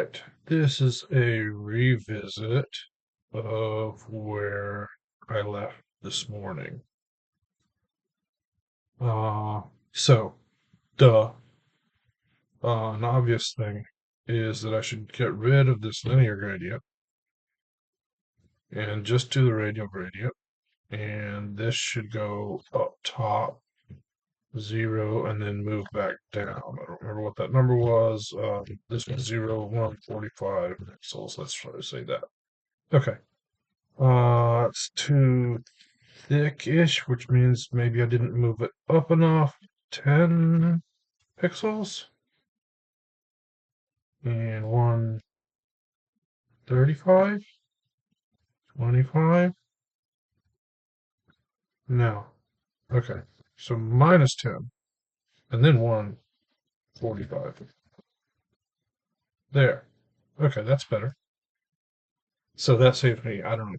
right, this is a revisit of where I left this morning. Uh, so, duh, an obvious thing is that I should get rid of this linear gradient and just do the radial gradient. And this should go up top 0 and then move back down. I don't remember what that number was. This was 0, 1, 45 pixels. Let's try to say that. Okay. It's too thick-ish, which means maybe I didn't move it up enough. 10 pixels. And 135. 25. No. Okay. So minus 10. And then 145. There. Okay, that's better. So that saves me, I don't know,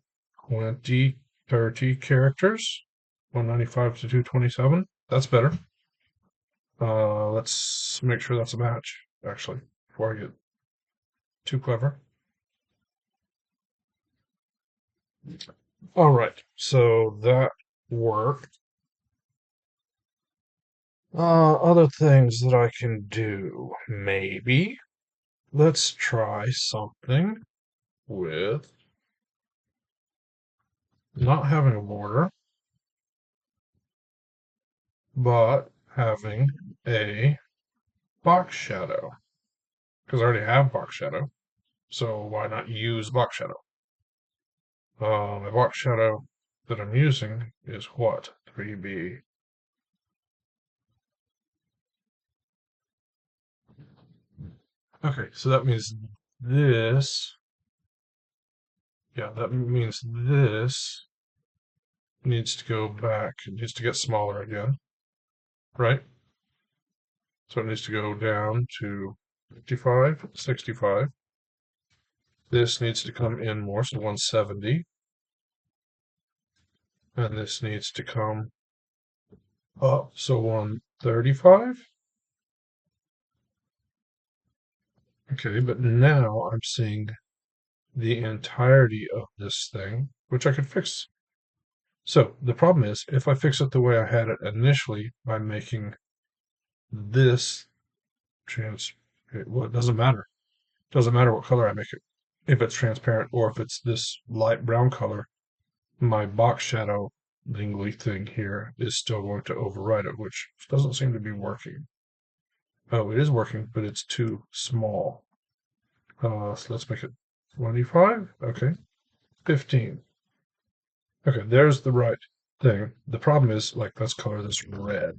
20, 30 characters. 195 to 227. That's better. Let's make sure that's a match, actually, before I get too clever. All right, so that worked. Other things that I can do, maybe. Let's try something with not having a border, but having a box shadow. Because I already have box shadow, so why not use box shadow? My box shadow that I'm using is what? 3B. Okay, so that means this, yeah, that means this needs to go back. It needs to get smaller again, right? So it needs to go down to 55, 65. This needs to come in more, so 170. And this needs to come up, so 135. Okay, but now I'm seeing the entirety of this thing, which I could fix. So the problem is, if I fix it the way I had it initially by making this well, it doesn't matter. It doesn't matter what color I make it. If it's transparent or if it's this light brown color, my box shadow dingly thing here is still going to override it, which doesn't seem to be working. Oh, it is working, but it's too small. So let's make it 25. Okay. 15. Okay, there's the right thing. The problem is, like, let's color this red.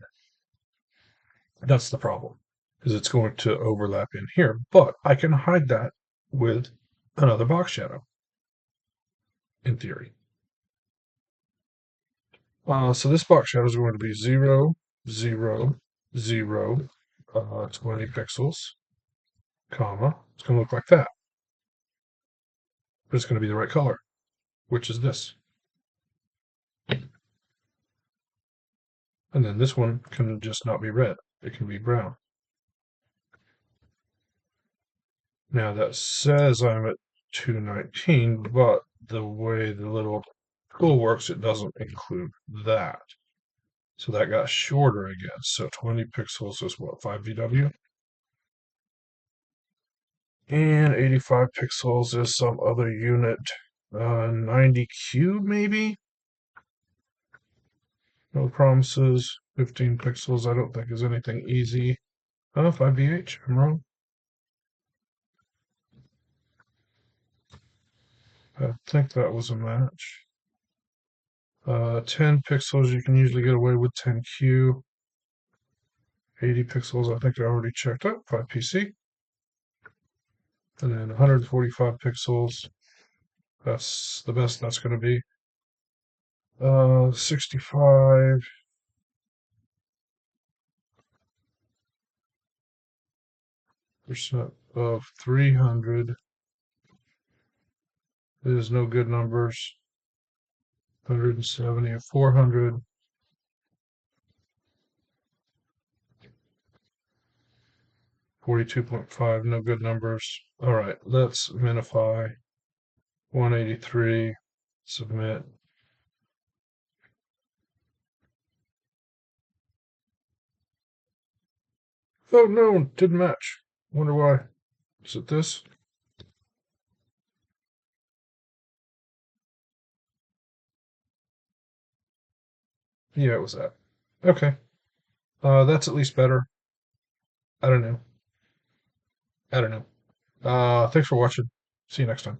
That's the problem, because it's going to overlap in here. But I can hide that with another box shadow, in theory. So this box shadow is going to be 0, 0, 0, 20 pixels, comma. It's going to look like that. But it's going to be the right color, which is this. And then this one can just not be red. It can be brown. Now that says I'm at 219, but the way the little tool works, it doesn't include that. So that got shorter again. So 20 pixels is what, 5 VW? And 85 pixels is some other unit, 90 cube maybe? No promises. 15 pixels I don't think is anything easy. 5 VH, I'm wrong. I think that was a match. 10 pixels, you can usually get away with 10Q. 80 pixels, I think I already checked out, 5PC. And then 145 pixels, that's the best that's going to be. 65. Percent of 300. There's no good numbers. 170 or 400. 42.5, no good numbers. All right, let's minify. 183, submit. Oh no, didn't match. Wonder why. Is it this? Yeah, it was that. Okay. That's at least better. I don't know. I don't know. Thanks for watching. See you next time.